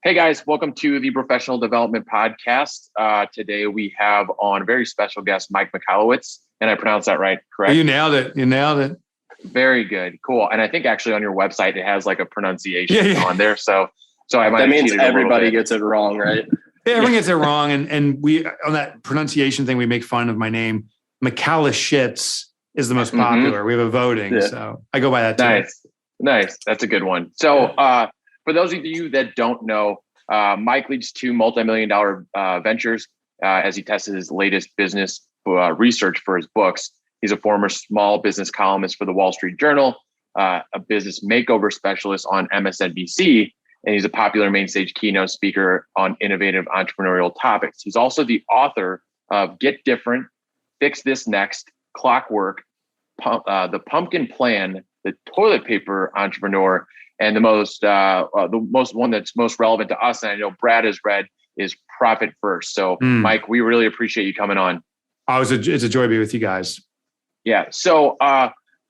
Hey guys, welcome to the Professional Development Podcast. Today we have on a very special guest, Mike Michalowciz, and I pronounced that right, correct? You nailed it. Very good, cool. And I think actually on your website it has like a pronunciation on there, so I might. That means everybody gets it wrong, right? Yeah, everyone gets it wrong, and we on that pronunciation thing we make fun of my name. Michalowciz is the most popular. We have a voting, so I go by that too. Nice. That's a good one. So. For those of you that don't know, Mike leads two multi-million-dollar ventures as he tests his latest business research for his books. He's a former small business columnist for the Wall Street Journal, a business makeover specialist on MSNBC, and he's a popular main stage keynote speaker on innovative entrepreneurial topics. He's also the author of Get Different, Fix This Next, Clockwork, The Pumpkin Plan, The Toilet Paper Entrepreneur, and the most one that's most relevant to us, and I know Brad has read, is Profit First. So, Mike, we really appreciate you coming on. It's a joy to be with you guys. Yeah. So,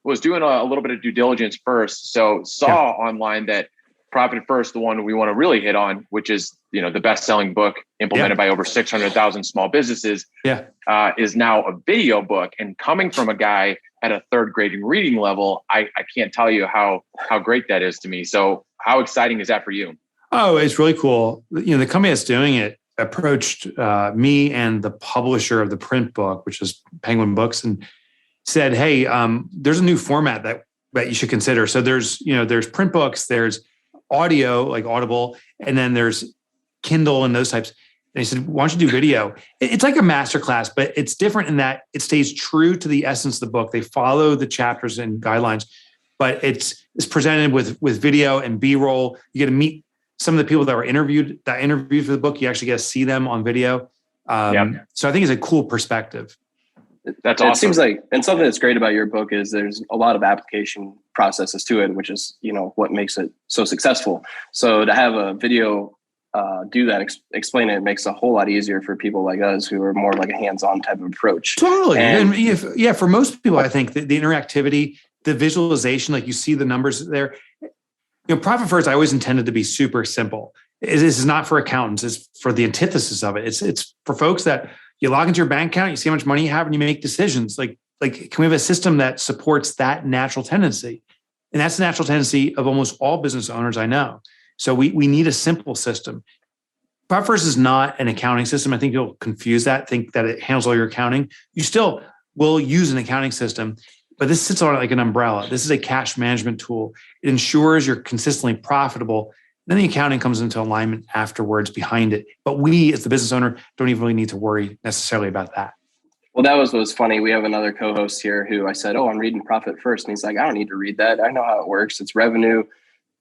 was doing a little bit of due diligence first. So, saw online that Profit First, the one we want to really hit on, which is the best-selling book implemented by over 600,000 small businesses, is now a video book. And coming from a guy at a third grade reading level, I can't tell you how great that is to me. So how exciting is that for you? Oh, it's really cool. The company that's doing it approached me and the publisher of the print book, which is Penguin Books, and said, hey, there's a new format that you should consider. So there's print books, there's audio like Audible, and then there's Kindle and those types. And he said, why don't you do video? It's like a masterclass, but it's different in that it stays true to the essence of the book. They follow the chapters and guidelines, but it's presented with video and B-roll. You get to meet some of the people that were interviewed for the book. You actually get to see them on video. So I think it's a cool perspective. That's awesome. It seems like, and something that's great about your book is there's a lot of application processes to it, which is, what makes it so successful. So to have a video do that, explain it, makes it a whole lot easier for people like us who are more like a hands-on type of approach. Totally. And for most people, I think the interactivity, the visualization, like you see the numbers there. Profit First, I always intended to be super simple. This is not for accountants. It's for the antithesis of it. It's for folks that you log into your bank account, you see how much money you have, and you make decisions. Like, can we have a system that supports that natural tendency? And that's the natural tendency of almost all business owners I know. So we need a simple system. Profit First is not an accounting system. I think you'll confuse that, think that it handles all your accounting. You still will use an accounting system, but this sits on it like an umbrella. This is a cash management tool. It ensures you're consistently profitable. Then the accounting comes into alignment afterwards behind it. But we, as the business owner, don't even really need to worry necessarily about that. Well, that was what was funny. We have another co-host here who I said, I'm reading Profit First. And he's like, I don't need to read that. I know how it works. It's revenue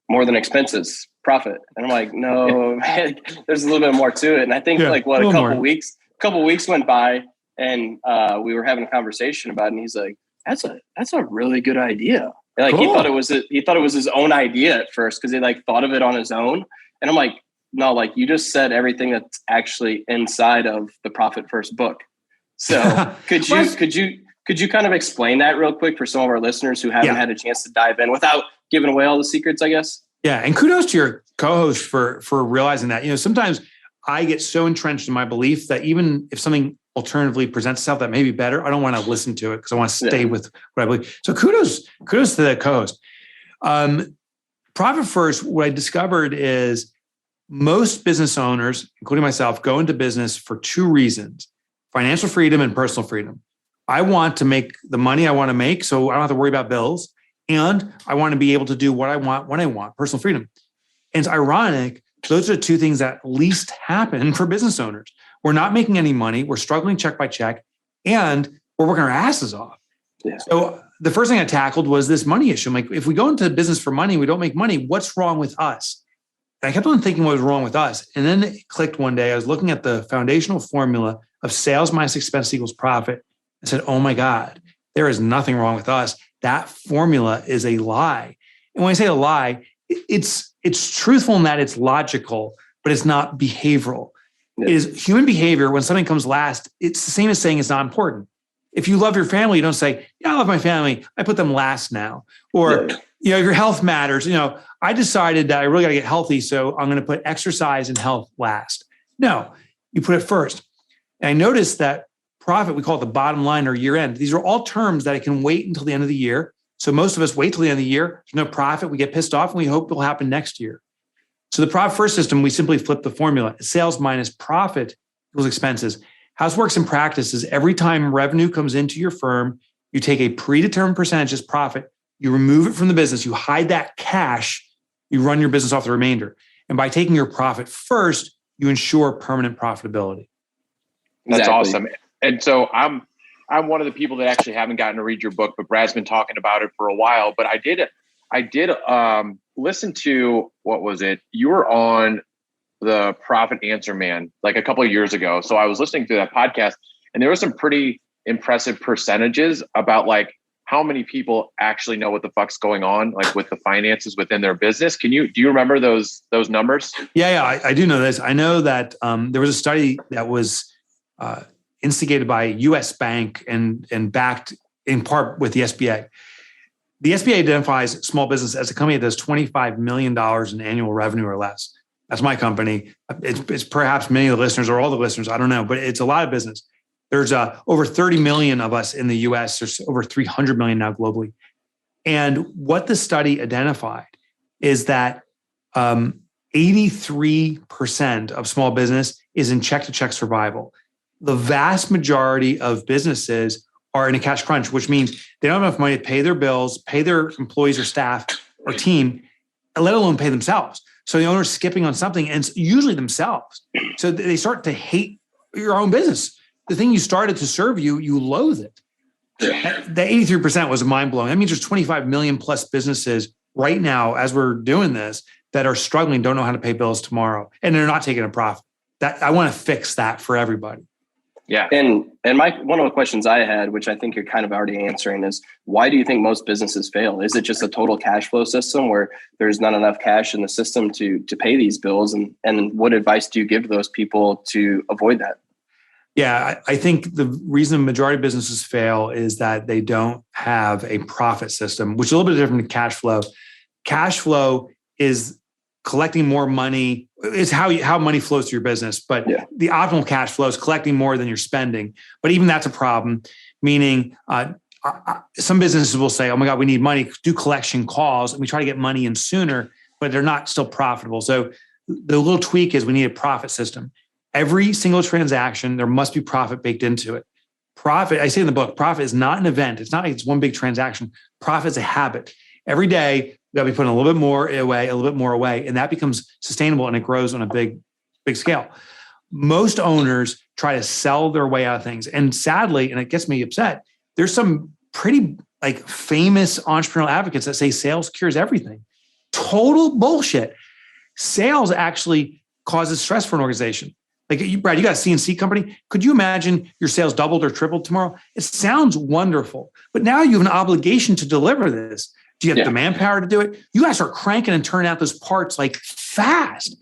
more than expenses, profit. And I'm like, no, man, there's a little bit more to it. And I think a couple weeks went by and we were having a conversation about it. And he's like, that's a really good idea. And cool. He thought it was his own idea at first because he thought of it on his own. And I'm like, no, you just said everything that's actually inside of the Profit First book. So could you kind of explain that real quick for some of our listeners who haven't had a chance to dive in without giving away all the secrets, I guess? Yeah. And kudos to your co-host for realizing that. Sometimes I get so entrenched in my belief that even if something alternatively presents itself that may be better, I don't want to listen to it because I want to stay with what I believe. So kudos to the co-host. Profit First, what I discovered is most business owners, including myself, go into business for two reasons: financial freedom and personal freedom. I want to make the money I want to make, so I don't have to worry about bills. And I want to be able to do what I want when I want, personal freedom. And it's ironic, those are the two things that least happen for business owners. We're not making any money. We're struggling check by check, and we're working our asses off. Yeah. So the first thing I tackled was this money issue. I'm like, if we go into business for money, we don't make money, what's wrong with us? And I kept on thinking what was wrong with us. And then it clicked one day. I was looking at the foundational formula of sales minus expense equals profit. I said, oh my God, there is nothing wrong with us. That formula is a lie. And when I say a lie, it's truthful in that it's logical, but it's not behavioral. Yeah. It is human behavior. When something comes last, it's the same as saying it's not important. If you love your family, you don't say, yeah, I love my family, I put them last now. Or your health matters. I decided that I really got to get healthy, so I'm going to put exercise and health last. No, you put it first. And I noticed that profit, we call it the bottom line or year end. These are all terms that I can wait until the end of the year. So most of us wait till the end of the year. There's no profit. We get pissed off and we hope it'll happen next year. So the profit first system, we simply flip the formula. Sales minus profit equals expenses. How this works in practice is every time revenue comes into your firm, you take a predetermined percentage as profit, you remove it from the business, you hide that cash, you run your business off the remainder. And by taking your profit first, you ensure permanent profitability. That's awesome. And so I'm one of the people that actually haven't gotten to read your book, but Brad's been talking about it for a while. But I did listen to, what was it? You were on the Profit Answer Man like a couple of years ago. So I was listening to that podcast, and there were some pretty impressive percentages about like how many people actually know what the fuck's going on, like with the finances within their business. Do you remember those numbers? Yeah, I do know this. I know that there was a study that was instigated by U.S. Bank and backed in part with the SBA. The SBA identifies small business as a company that does $25 million in annual revenue or less. That's my company. It's perhaps many of the listeners or all the listeners, I don't know, but it's a lot of business. There's over 30 million of us in the US. There's over 300 million now globally. And what the study identified is that 83% of small business is in check-to-check survival. The vast majority of businesses are in a cash crunch, which means they don't have enough money to pay their bills, pay their employees or staff or team, let alone pay themselves. So the owner's skipping on something, and it's usually themselves. So they start to hate your own business. The thing you started to serve you loathe it. The 83% was mind-blowing. That means there's 25 million plus businesses right now, as we're doing this, that are struggling, don't know how to pay bills tomorrow, and they're not taking a profit. That I want to fix that for everybody. Yeah. And one of the questions I had, which I think you're kind of already answering, is why do you think most businesses fail? Is it just a total cash flow system where there's not enough cash in the system to pay these bills? And what advice do you give to those people to avoid that? Yeah, I think the reason the majority of businesses fail is that they don't have a profit system, which is a little bit different than cash flow. Cash flow is collecting more money. It's how money flows through your business. But the optimal cash flow is collecting more than you're spending. But even that's a problem, meaning some businesses will say, oh my God, we need money, do collection calls, and we try to get money in sooner, but they're not still profitable. So the little tweak is we need a profit system. Every single transaction, there must be profit baked into it. Profit, I say in the book, profit is not an event. It's not like it's one big transaction. Profit is a habit. Every day, we got to be putting a little bit more away, a little bit more away, and that becomes sustainable and it grows on a big scale. Most owners try to sell their way out of things. And sadly, and it gets me upset, there's some pretty like famous entrepreneurial advocates that say sales cures everything. Total bullshit. Sales actually causes stress for an organization. Like Brad, you got a CNC company. Could you imagine your sales doubled or tripled tomorrow? It sounds wonderful, but now you have an obligation to deliver this. Do you have the manpower to do it? You guys are cranking and turning out those parts like fast.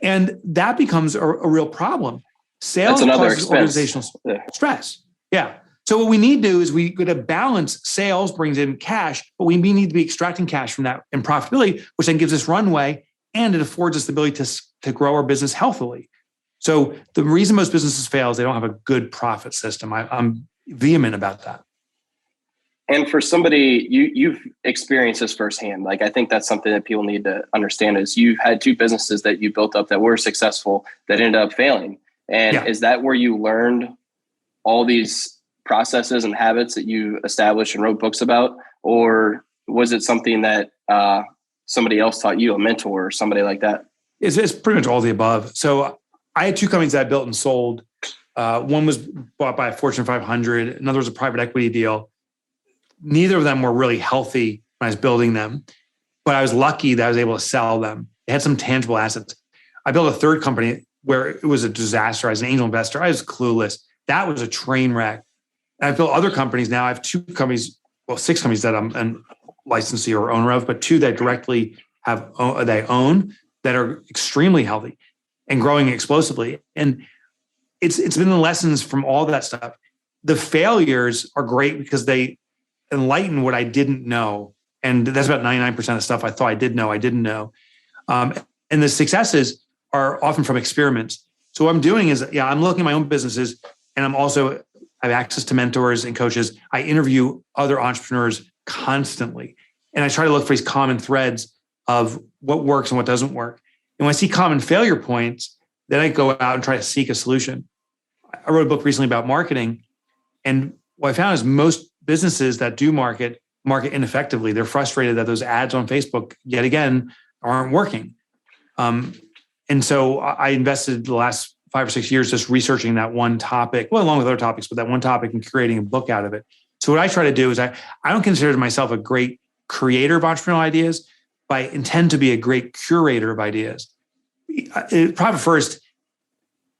And that becomes a real problem. Sales causes organizational stress. Yeah. So what we need to do is we got to balance. Sales brings in cash, but we need to be extracting cash from that and profitability, which then gives us runway and it affords us the ability to grow our business healthily. So the reason most businesses fail is they don't have a good profit system. I'm vehement about that. And for somebody, you've experienced this firsthand. Like, I think that's something that people need to understand is you've had two businesses that you built up that were successful that ended up failing. And is that where you learned all these processes and habits that you established and wrote books about? Or was it something that somebody else taught you, a mentor or somebody like that? It's pretty much all the above. So I had two companies that I built and sold. One was bought by a Fortune 500. Another was a private equity deal. Neither of them were really healthy when I was building them, but I was lucky that I was able to sell them. They had some tangible assets. I built a third company where it was a disaster. I was an angel investor. I was clueless. That was a train wreck. And I've built other companies now. I have two companies, well, 6 companies that I'm a licensee or owner of, but 2 that directly they own that are extremely healthy and growing explosively. And it's been the lessons from all that stuff. The failures are great because they enlighten what I didn't know. And that's about 99% of stuff I thought I did know, I didn't know. And the successes are often from experiments. So what I'm doing is, I'm looking at my own businesses, and I have access to mentors and coaches. I interview other entrepreneurs constantly. And I try to look for these common threads of what works and what doesn't work. And when I see common failure points, then I go out and try to seek a solution. I wrote a book recently about marketing. And what I found is most businesses that do market ineffectively. They're frustrated that those ads on Facebook, yet again, aren't working. And so I invested the last 5 or 6 years just researching that one topic, well, along with other topics, but that one topic and creating a book out of it. So what I try to do is I don't consider myself a great creator of entrepreneurial ideas, but I intend to be a great curator of ideas. Profit First,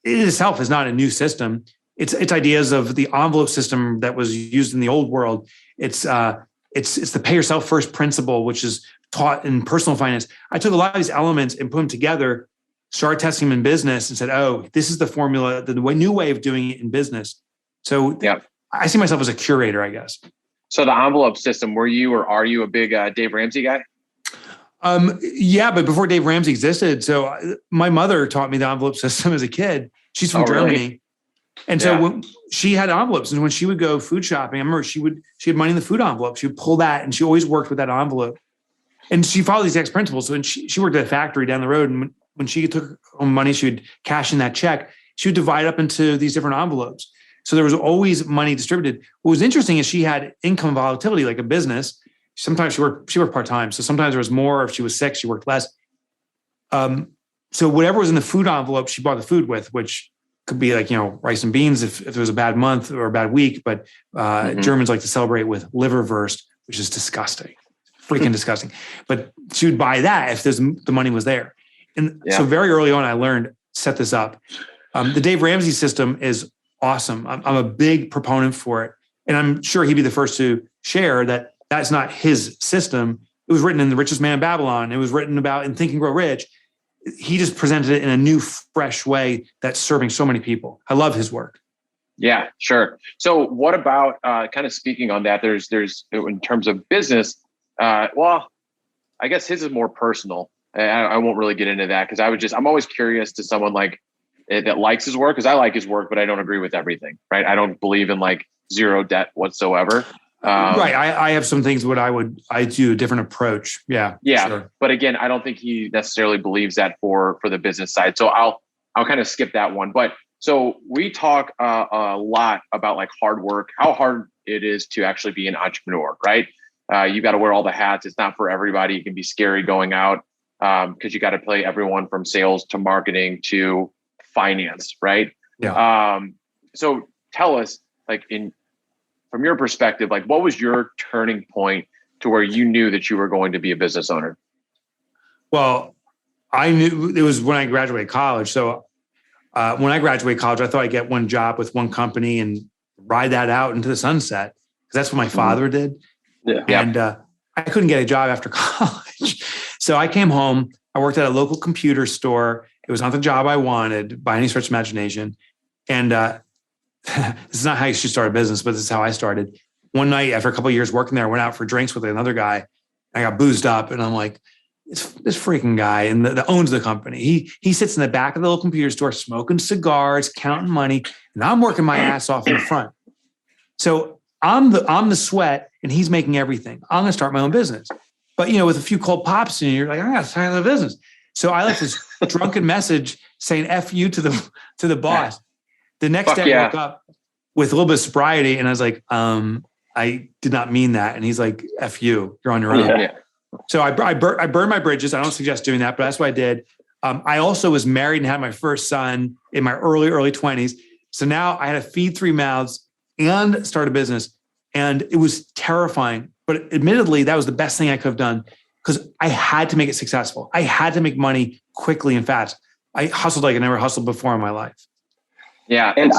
it itself is not a new system. It's ideas of the envelope system that was used in the old world. It's the pay yourself first principle, which is taught in personal finance. I took a lot of these elements and put them together, started testing them in business, and said, "Oh, this is the formula, the new way of doing it in business." So I see myself as a curator, I guess. So the envelope system, were you or are you a big Dave Ramsey guy? Yeah, but before Dave Ramsey existed. So my mother taught me the envelope system as a kid. She's from Germany. Really? And so when she had envelopes, and when she would go food shopping, I remember she had money in the food envelope. She would pull that, and she always worked with that envelope. And she followed these exact principles. So when she worked at a factory down the road, and when she took home money, she would cash in that check. She would divide up into these different envelopes. So there was always money distributed. What was interesting is she had income volatility, like a business. Sometimes she worked part-time. So sometimes there was more. If she was sick, she worked less. So whatever was in the food envelope, she bought the food with, which could be like, rice and beans if it was a bad month or a bad week. But Germans like to celebrate with liverwurst, which is disgusting, freaking disgusting. But she would buy that if the money was there. And so very early on, I learned, set this up. The Dave Ramsey system is awesome. I'm a big proponent for it. And I'm sure he'd be the first to share that that's not his system. It was written in The Richest Man in Babylon. It was written about in Think and Grow Rich. He just presented it in a new, fresh way that's serving so many people. I love his work. Yeah, sure. So what about kind of speaking on that, there's in terms of business, well, I guess his is more personal. I won't really get into that because I'm always curious to someone like that likes his work, because I like his work, but I don't agree with everything, right? I don't believe in like zero debt whatsoever. Right. I have some things I do a different approach. Yeah. Yeah. Sure. But again, I don't think he necessarily believes that for the business side. So I'll kind of skip that one. But so we talk a lot about like hard work, how hard it is to actually be an entrepreneur, right? You got to wear all the hats. It's not for everybody. It can be scary going out because you got to play everyone from sales to marketing to finance, right? Yeah. So tell us, like from your perspective, like what was your turning point to where you knew that you were going to be a business owner? Well, I knew it was when I graduated college. So when I graduated college, I thought I'd get one job with one company and ride that out into the sunset, because that's what my father did. Yeah. And I couldn't get a job after college. So I came home. I worked at a local computer store. It was not the job I wanted by any stretch of imagination. And this is not how you should start a business, but this is how I started. One night after a couple of years working there, I went out for drinks with another guy. I got boozed up, and I'm like, this freaking guy and that owns the company. He sits in the back of the little computer store smoking cigars, counting money, and I'm working my ass off in the front. So I'm the sweat, and he's making everything. I'm gonna start my own business. But with a few cold pops, and you're like, I gotta start the business. So I left this drunken message saying "F you" to the boss. The next day I woke up with a little bit of sobriety, and I was like, I did not mean that. And he's like, "F you, you're on your own." Yeah. So I burned my bridges. I don't suggest doing that, but that's what I did. I also was married and had my first son in my early 20s. So now I had to feed 3 mouths and start a business. And it was terrifying. But admittedly, that was the best thing I could have done, because I had to make it successful. I had to make money quickly and fast. I hustled like I never hustled before in my life. Yeah. And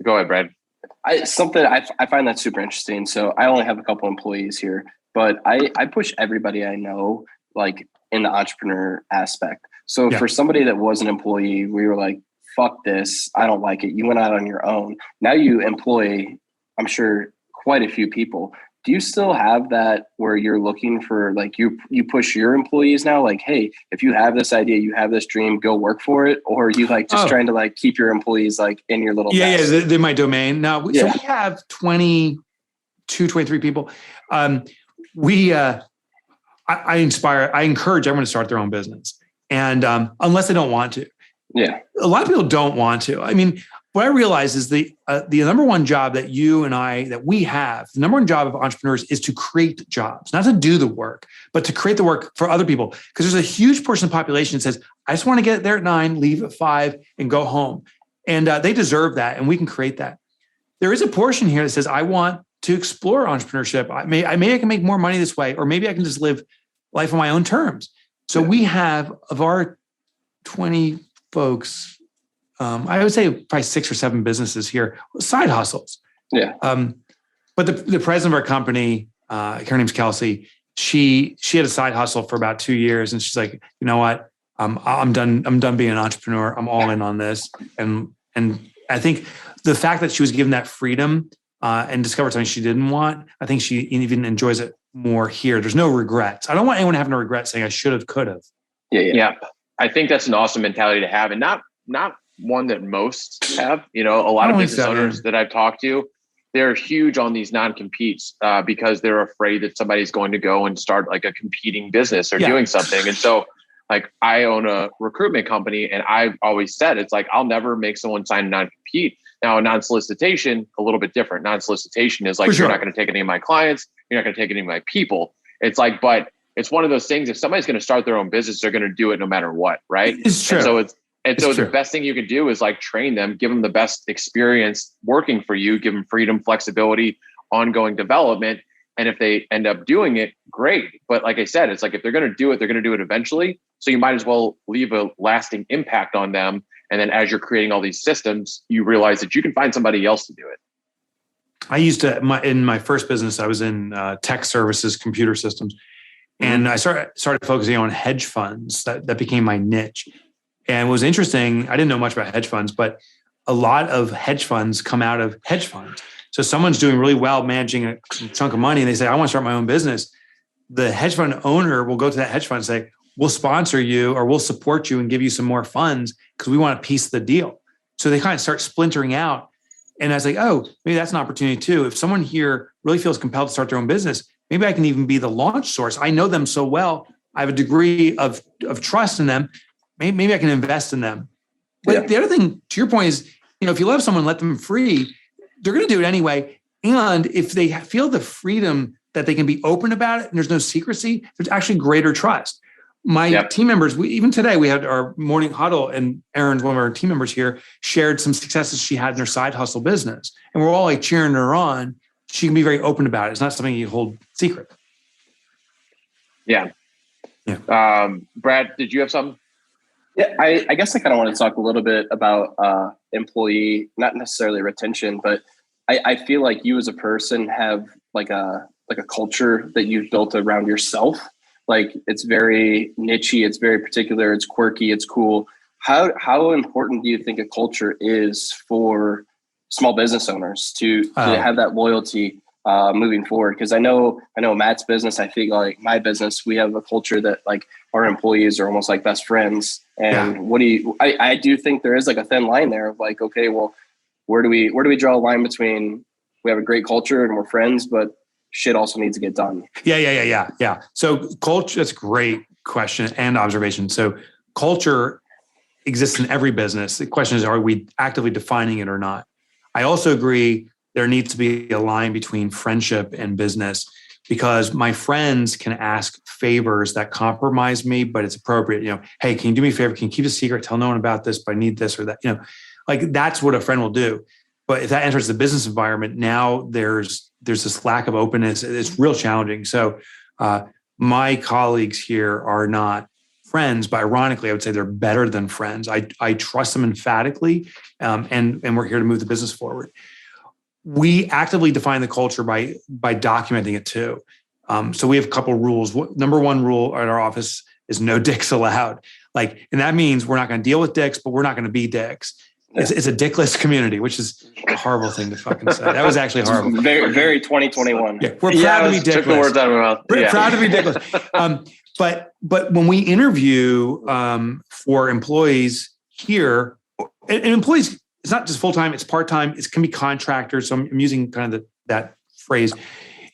go ahead, Brad. I find that super interesting. So I only have a couple employees here, but I push everybody I know, like in the entrepreneur aspect. So for somebody that was an employee, we were like, fuck this, I don't like it. You went out on your own. Now you employ, I'm sure, quite a few people. do you still have that where you're looking for like you push your employees now, like, hey, if you have this idea, you have this dream, go work for it? Or are you like just trying to like keep your employees like in your little nest? Yeah, they're my domain. Now, so we have 22, 23 people. I encourage everyone to start their own business. And unless they don't want to. Yeah. A lot of people don't want to. I mean, what I realize is the number one job that you and I, that we have, the number one job of entrepreneurs is to create jobs, not to do the work, but to create the work for other people. Because there's a huge portion of the population that says, I just want to get there at 9, leave at 5 and go home. And they deserve that. And we can create that. There is a portion here that says, I want to explore entrepreneurship. Maybe I can make more money this way, or maybe I can just live life on my own terms. So we have, of our 20 folks, I would say probably 6 or 7 businesses here, side hustles. Yeah. But the president of our company, her name's Kelsey, she had a side hustle for about 2 years, and she's like, you know what? I'm done being an entrepreneur. I'm all in on this. And I think the fact that she was given that freedom and discovered something she didn't want, I think she even enjoys it more here. There's no regrets. I don't want anyone having a regret saying I should have, could have. Yeah. I think that's an awesome mentality to have, and not one that most have. You know, a lot of business owners that I've talked to, they're huge on these non-competes because they're afraid that somebody's going to go and start like a competing business or doing something. And so like I own a recruitment company, and I've always said, it's like, I'll never make someone sign a non-compete. Now, a non-solicitation, a little bit different. Non-solicitation is like, you're not going to take any of my clients. You're not going to take any of my people. It's like, but it's one of those things, if somebody's going to start their own business, they're going to do it no matter what. Right. It's true. And so the best thing you can do is like train them, give them the best experience working for you, give them freedom, flexibility, ongoing development. And if they end up doing it, great. But like I said, it's like, if they're going to do it, they're going to do it eventually. So you might as well leave a lasting impact on them. And then as you're creating all these systems, you realize that you can find somebody else to do it. I used to, in my first business, I was in tech services, computer systems. And I started focusing on hedge funds. That became my niche. And it was interesting. I didn't know much about hedge funds, but a lot of hedge funds come out of hedge funds. So someone's doing really well managing a chunk of money, and they say, I want to start my own business. The hedge fund owner will go to that hedge fund and say, we'll sponsor you, or we'll support you and give you some more funds because we want a piece of the deal. So they kind of start splintering out. And I was like, oh, maybe that's an opportunity too. If someone here really feels compelled to start their own business, maybe I can even be the launch source. I know them so well. I have a degree of trust in them. Maybe I can invest in them. But the other thing, to your point, is, if you love someone, let them free. They're going to do it anyway. And if they feel the freedom that they can be open about it and there's no secrecy, there's actually greater trust. My team members, even today, we had our morning huddle, and Erin's one of our team members here, shared some successes she had in her side hustle business. And we're all like cheering her on. She can be very open about it. It's not something you hold secret. Yeah. Brad, did you have something? Yeah, I guess I kind of want to talk a little bit about employee, not necessarily retention, but I feel like you as a person have like a culture that you've built around yourself. Like, it's very niche-y, it's very particular, it's quirky, it's cool. How important do you think a culture is for small business owners to have that loyalty moving forward? Because I know Matt's business, I think like my business, we have a culture that like our employees are almost like best friends. And I do think there is like a thin line there of like, okay, well, where do we draw a line between we have a great culture and we're friends, but shit also needs to get done? Yeah. So culture, that's a great question and observation. So culture exists in every business. The question is, are we actively defining it or not? I also agree there needs to be a line between friendship and business, because my friends can ask favors that compromise me, but it's appropriate. Hey, can you do me a favor? Can you keep a secret? Tell no one about this, but I need this or that. Like that's what a friend will do. But if that enters the business environment, now there's this lack of openness. It's real challenging. So my colleagues here are not friends, but ironically, I would say they're better than friends. I trust them emphatically, and we're here to move the business forward. We actively define the culture by documenting it too. So we have a couple of rules. Number one rule at our office is no dicks allowed. And that means we're not going to deal with dicks, but we're not going to be dicks. It's a dickless community, which is a horrible thing to fucking say. That was actually horrible. Very, very 2021. Yeah, we're proud to be dickless. Took the words out of my mouth. We're proud to be dickless. But when we interview for employees here, and employees, it's not just full-time, it's part-time, it can be contractors. So I'm using kind of that phrase,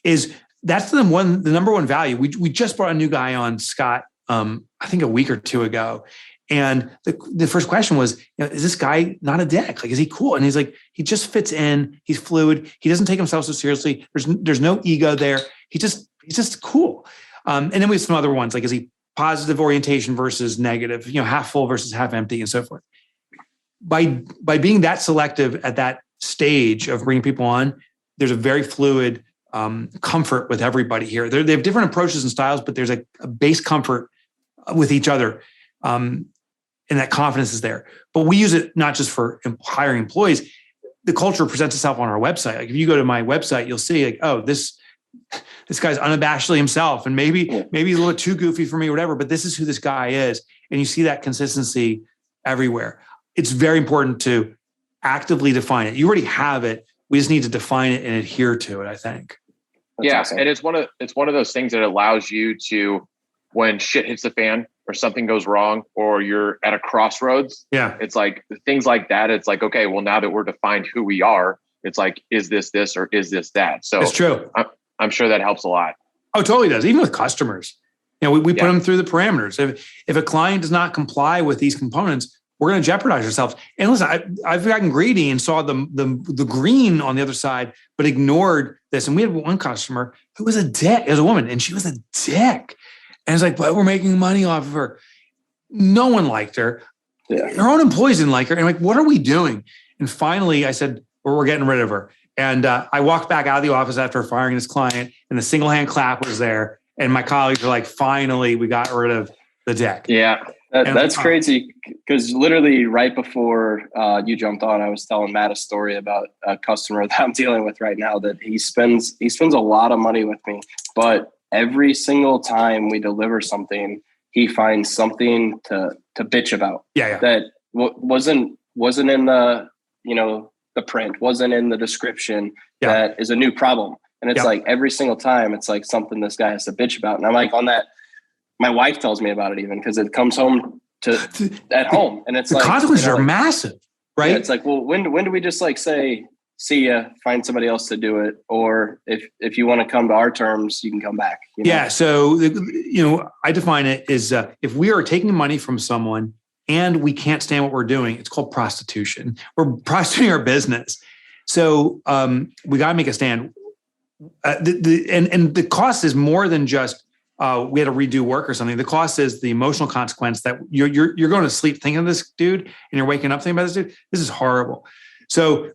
is that's the number one value. We just brought a new guy on, Scott, I think a week or two ago. And the first question was, is this guy not a dick? Like, is he cool? And he's like, he just fits in. He's fluid. He doesn't take himself so seriously. There's no ego there. He's just cool. And then we have some other ones, like, is he positive orientation versus negative, half full versus half empty and so forth. By being that selective at that stage of bringing people on, there's a very fluid comfort with everybody here. They have different approaches and styles, but there's a base comfort with each other. And that confidence is there. But we use it not just for hiring employees. The culture presents itself on our website. Like, if you go to my website, you'll see, like, oh, this guy's unabashedly himself. And maybe he's a little too goofy for me or whatever, but this is who this guy is. And you see that consistency everywhere. It's very important to actively define it. You already have it. We just need to define it and adhere to it, I think. That's awesome. And it's one of those things that allows you to, when shit hits the fan or something goes wrong or you're at a crossroads, it's like things like that. It's like, okay, well, now that we're defined who we are, it's like, is this or is this that? So it's true. I'm sure that helps a lot. Oh, it totally does. Even with customers, we put them through the parameters. If a client does not comply with these components, we're going to jeopardize ourselves. And listen, I've gotten greedy and saw the green on the other side, but ignored this. And we had one customer who was a dick. It was a woman, and she was a dick. And it's like, but we're making money off of her. No one liked her. Yeah. Her own employees didn't like her. And I'm like, what are we doing? And finally, I said, we're getting rid of her. And I walked back out of the office after firing this client, and the single hand clap was there. And my colleagues were like, finally, we got rid of the dick. Yeah. That's crazy, because literally right before you jumped on, I was telling Matt a story about a customer that I'm dealing with right now that he spends a lot of money with me, but every single time we deliver something, he finds something to bitch about. That wasn't in the the print, wasn't in the description. That is a new problem, and it's like every single time it's like something this guy has to bitch about, and I'm like, on that. My wife tells me about it even because it comes home at home, and it's the like consequences are massive, right? Yeah, it's like, well, when do we just like say, see ya, find somebody else to do it, or if you want to come to our terms, you can come back. Yeah. So I define it as if we are taking money from someone and we can't stand what we're doing, it's called prostitution. We're prostituting our business. So we got to make a stand. And the cost is more than just. We had to redo work or something. The cost is the emotional consequence that you're going to sleep thinking of this dude, and you're waking up thinking about this dude. This is horrible. So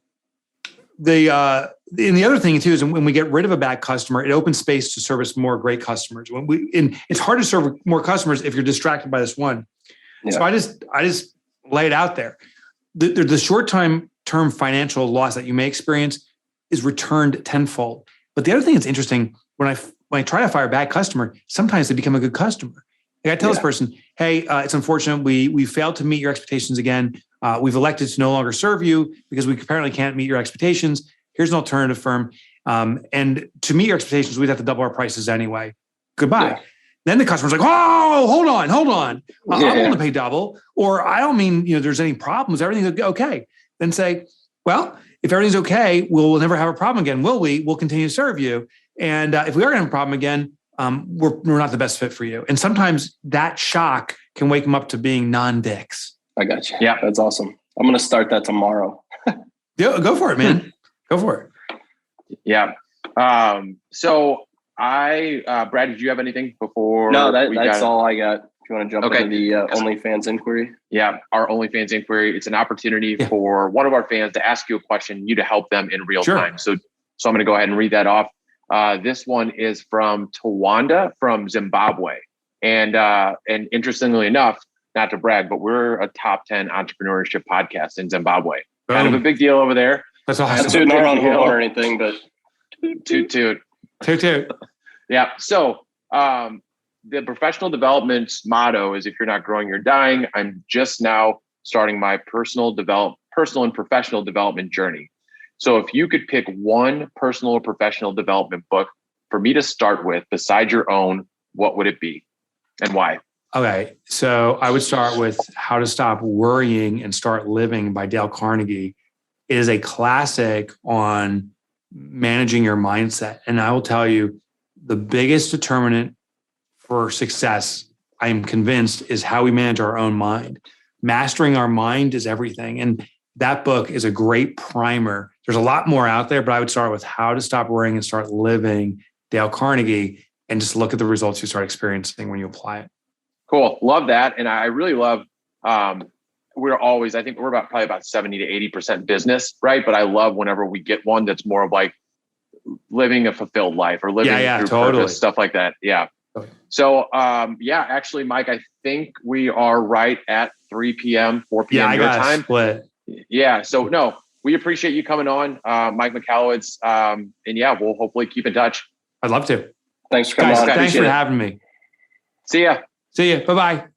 and the other thing too is when we get rid of a bad customer, it opens space to service more great customers. And it's hard to serve more customers if you're distracted by this one. Yeah. So I just lay it out there. The short-term financial loss that you may experience is returned tenfold. But the other thing that's interesting, when I try to fire a bad customer, sometimes they become a good customer. Like, I tell this person, hey, it's unfortunate we failed to meet your expectations again. We've elected to no longer serve you because we apparently can't meet your expectations. Here's an alternative firm. And to meet your expectations, we'd have to double our prices anyway. Goodbye. Yeah. Then the customer's like, oh, hold on. I'm willing to pay double. Or I don't mean, there's any problems. Everything's okay. Then say, well, if everything's okay, we'll never have a problem again, will we? We'll continue to serve you. And if we are going to have a problem again, we're not the best fit for you. And sometimes that shock can wake them up to being non-dicks. I got you. Yeah, that's awesome. I'm going to start that tomorrow. Yeah, go for it, man. Go for it. Yeah. So Brad, did you have anything before? No, that's all I got. If you want to jump into the OnlyFans inquiry. Yeah, our OnlyFans inquiry. It's an opportunity for one of our fans to ask you a question, you to help them in real time. So I'm going to go ahead and read that off. This one is from Tawanda from Zimbabwe. And interestingly enough, not to brag, but we're a top 10 entrepreneurship podcast in Zimbabwe. Boom. Kind of a big deal over there. That's awesome. Not tooting our own horn or anything, but toot. Toot. Yeah. So the professional development motto is, if you're not growing, you're dying. I'm just now starting my personal personal and professional development journey. So if you could pick one personal or professional development book for me to start with besides your own, what would it be and why? Okay. So I would start with How to Stop Worrying and Start Living by Dale Carnegie. It is a classic on managing your mindset. And I will tell you, the biggest determinant for success, I am convinced, is how we manage our own mind. Mastering our mind is everything. And that book is a great primer. There's a lot more out there, but I would start with How to Stop Worrying and Start Living, Dale Carnegie, and just look at the results you start experiencing when you apply it. Cool. Love that. And I really love, I think we're probably about 70 to 80% business, right? But I love whenever we get one that's more of like living a fulfilled life or living through purpose, stuff like that. Yeah. So, actually, Mike, I think we are right at 3 p.m., 4 p.m. your time. Split. Yeah. So no, we appreciate you coming on, Mike Michalowciz. And we'll hopefully keep in touch. I'd love to. Thanks for coming on. Thanks for having me. See ya. See you. Bye-bye.